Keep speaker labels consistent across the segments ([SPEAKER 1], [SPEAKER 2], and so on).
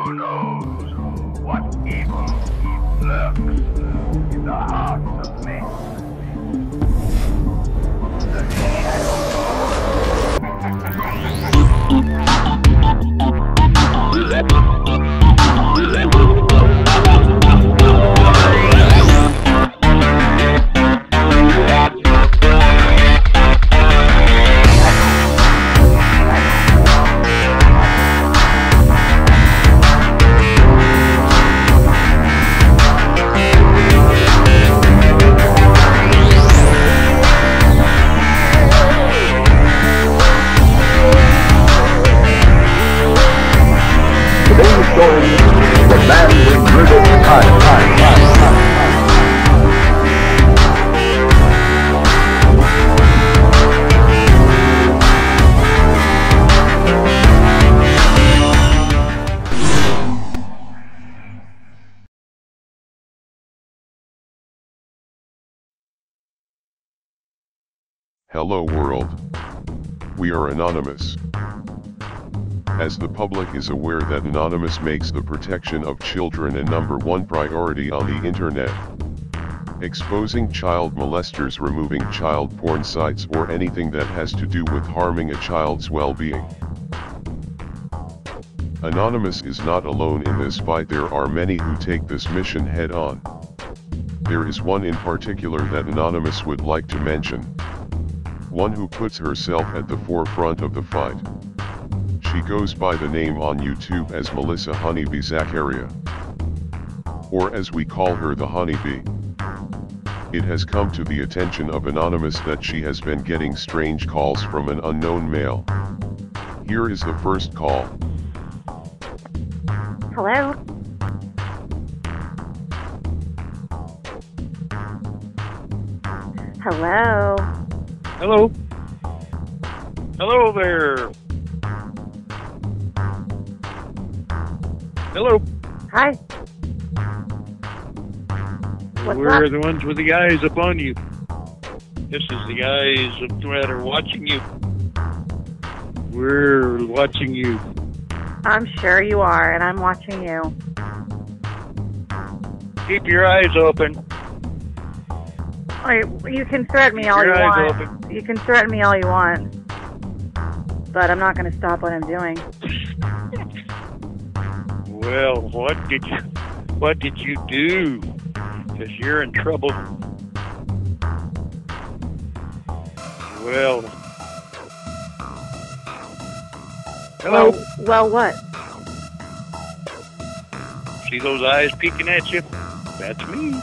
[SPEAKER 1] Who knows what evil lurks in the hearts of men? The
[SPEAKER 2] Hello world. We are Anonymous. As the public is aware that Anonymous makes the protection of children a #1 priority on the internet. Exposing child molesters, removing child porn sites, or anything that has to do with harming a child's well-being. Anonymous is not alone in this fight. There are many who take this mission head on. There is one in particular that Anonymous would like to mention. One who puts herself at the forefront of the fight. She goes by the name on YouTube as Mellisa Honeybee Zaccaria. Or as we call her, the Honeybee. It has come to the attention of Anonymous that she has been getting strange calls from an unknown male. Here is the first call.
[SPEAKER 3] Hello? Hello?
[SPEAKER 4] Hello? Hello there. Hello.
[SPEAKER 3] Hi. What's
[SPEAKER 4] We're
[SPEAKER 3] up?
[SPEAKER 4] the ones with the eyes upon you. This is the eyes that are watching you. We're watching you.
[SPEAKER 3] I'm sure you are, and I'm watching you.
[SPEAKER 4] Keep your eyes open.
[SPEAKER 3] You can threaten me all you
[SPEAKER 4] Keep your eyes
[SPEAKER 3] want.
[SPEAKER 4] open.
[SPEAKER 3] You can threaten me all you want. But I'm not going to stop what I'm doing.
[SPEAKER 4] Well, what did you do? Because you're in trouble. Well. Hello.
[SPEAKER 3] Well, what?
[SPEAKER 4] See those eyes peeking at you? That's me.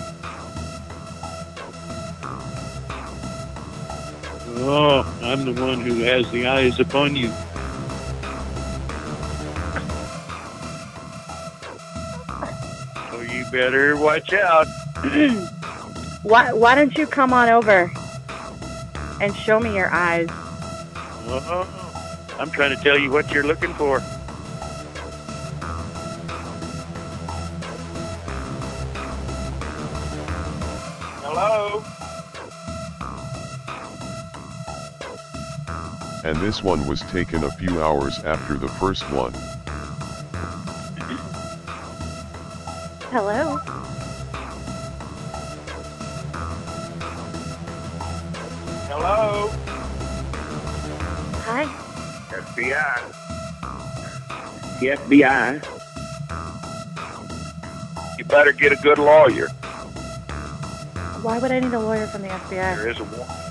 [SPEAKER 4] Oh, I'm the one who has the eyes upon you. So you better watch out.
[SPEAKER 3] Why don't you come on over and show me your eyes?
[SPEAKER 4] I'm trying to tell you what you're looking for. Hello?
[SPEAKER 2] And this one was taken a few hours after the first one.
[SPEAKER 3] Hello?
[SPEAKER 1] Hello?
[SPEAKER 3] Hi?
[SPEAKER 1] FBI.
[SPEAKER 5] The FBI.
[SPEAKER 1] You better get a good lawyer.
[SPEAKER 3] Why would I need a lawyer from the FBI?
[SPEAKER 1] There is a warrant.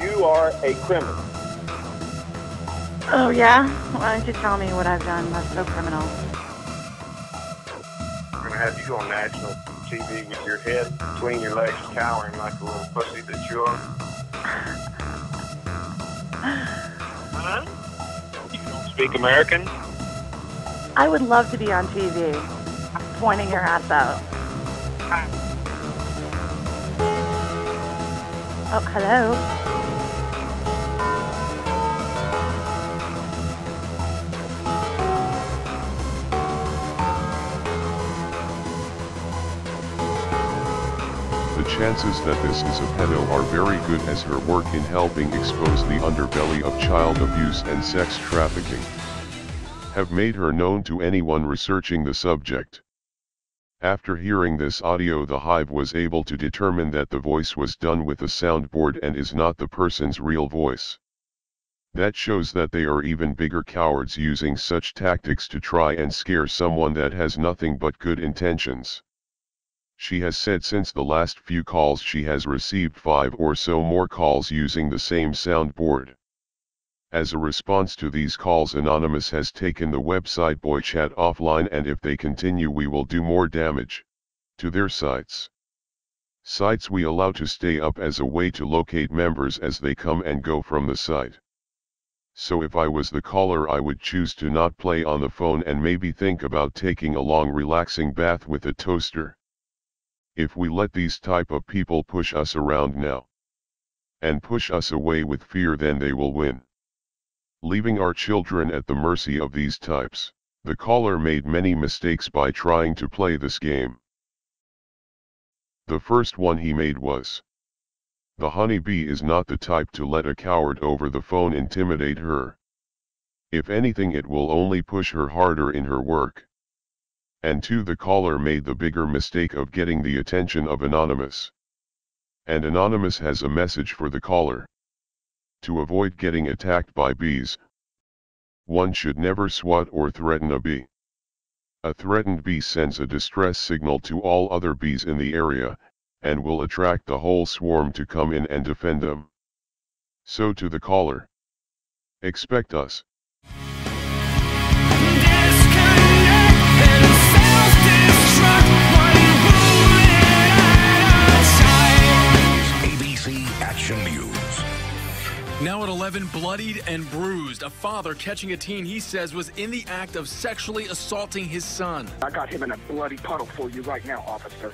[SPEAKER 1] You are a criminal.
[SPEAKER 3] Oh, yeah? Why don't you tell me what I've done that's so criminal?
[SPEAKER 1] We're going to have you on national TV with your head between your legs, cowering like a little pussy that you are. Huh? You don't speak American?
[SPEAKER 3] I would love to be on TV, pointing your ass out. Oh, hello?
[SPEAKER 2] The chances that this is a pedo are very good, as her work in helping expose the underbelly of child abuse and sex trafficking have made her known to anyone researching the subject. After hearing this audio, the Hive was able to determine that the voice was done with a soundboard and is not the person's real voice. That shows that they are even bigger cowards using such tactics to try and scare someone that has nothing but good intentions. She has said since the last few calls she has received 5 or so more calls using the same soundboard. As a response to these calls, Anonymous has taken the website BoyChat offline, and if they continue we will do more damage to their sites. Sites we allow to stay up as a way to locate members as they come and go from the site. So if I was the caller, I would choose to not play on the phone and maybe think about taking a long relaxing bath with a toaster. If we let these type of people push us around now and push us away with fear, then they will win, leaving our children at the mercy of these types. The caller made many mistakes by trying to play this game. The first one he made was, the Honeybee is not the type to let a coward over the phone intimidate her. If anything, it will only push her harder in her work. And 2, the caller made the bigger mistake of getting the attention of Anonymous. And Anonymous has a message for the caller. To avoid getting attacked by bees, one should never swat or threaten a bee. A threatened bee sends a distress signal to all other bees in the area, and will attract the whole swarm to come in and defend them. So to the caller, expect us.
[SPEAKER 6] ABC Action News.
[SPEAKER 7] Now at 11, bloodied and bruised, a father catching a teen he says was in the act of sexually assaulting his son.
[SPEAKER 8] I got him in a bloody puddle for you right now, officer.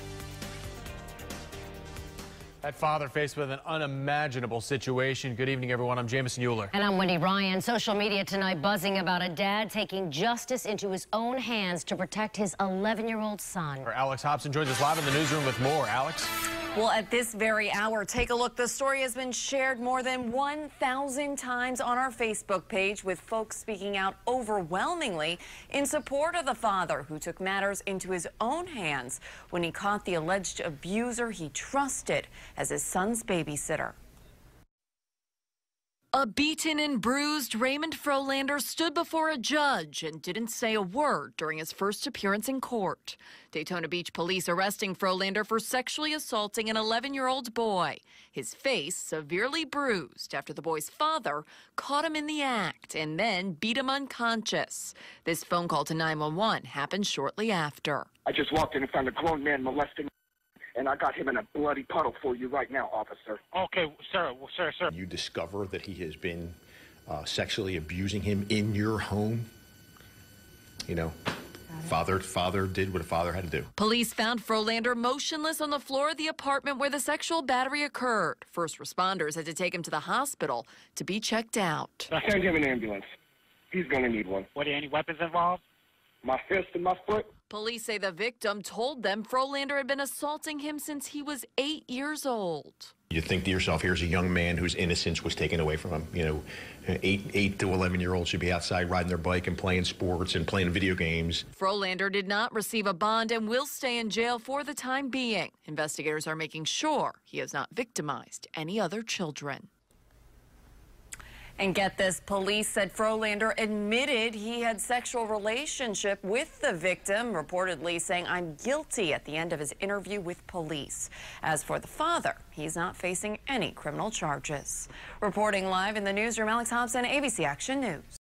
[SPEAKER 9] That father faced with an unimaginable situation. Good evening, everyone. I'm Jameson Euler.
[SPEAKER 10] And I'm Wendy Ryan. Social media tonight buzzing about a dad taking justice into his own hands to protect his 11-year-old son.
[SPEAKER 9] Our Alex Hobson joins us live in the newsroom with more. Alex?
[SPEAKER 11] Well, at this very hour, take a look. The story has been shared more than 1,000 times on our Facebook page, with folks speaking out overwhelmingly in support of the father who took matters into his own hands when he caught the alleged abuser he trusted as his son's babysitter. A beaten and bruised Raymond Frolander stood before a judge and didn't say a word during his first appearance in court. Daytona Beach police arresting Frolander for sexually assaulting an 11-year-old boy. His face severely bruised after the boy's father caught him in the act and then beat him unconscious. This phone call to 911 happened shortly after.
[SPEAKER 8] I just walked in and found a grown man molesting, and I got him in a bloody puddle for you right now, officer.
[SPEAKER 4] Okay, sir.
[SPEAKER 6] You discover that he has been sexually abusing him in your home. You know, father did what a father had to do.
[SPEAKER 11] Police found Frolander motionless on the floor of the apartment where the sexual battery occurred. First responders had to take him to the hospital to be checked out.
[SPEAKER 8] Send him an ambulance. He's going to need one.
[SPEAKER 4] Were there any weapons involved?
[SPEAKER 8] My fist and my foot.
[SPEAKER 11] Police say the victim told them Frolander had been assaulting him since he was 8 years old.
[SPEAKER 6] You think to yourself, here's a young man whose innocence was taken away from him. You know, 8 to 11-year-olds should be outside riding their bike and playing sports and playing video games.
[SPEAKER 11] Frolander did not receive a bond and will stay in jail for the time being. Investigators are making sure he has not victimized any other children. And get this, police said Frolander admitted he had sexual relationship with the victim, reportedly saying, "I'm guilty," at the end of his interview with police. As for the father, he's not facing any criminal charges. Reporting live in the newsroom, Alex Hobson, ABC Action News.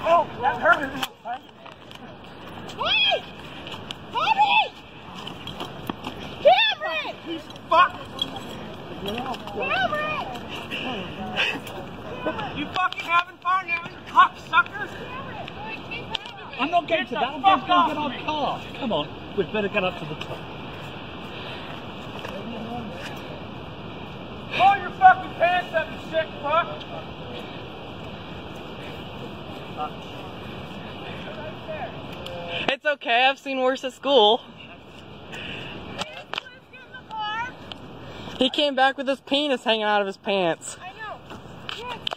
[SPEAKER 8] Oh, that hurt.
[SPEAKER 12] Hey! Honey! Cameron!
[SPEAKER 8] He's fucked.
[SPEAKER 12] Cameron!
[SPEAKER 8] You fucking having fun, you cocksuckers?
[SPEAKER 13] I'm not getting to that. I'm going to go get our car. Come on, we'd better get up to the top.
[SPEAKER 8] Pull your fucking pants up, you sick fuck.
[SPEAKER 14] It's okay, I've seen worse at school.
[SPEAKER 12] Please get in the car.
[SPEAKER 14] He came back with his penis hanging out of his pants.
[SPEAKER 12] I know. Yes.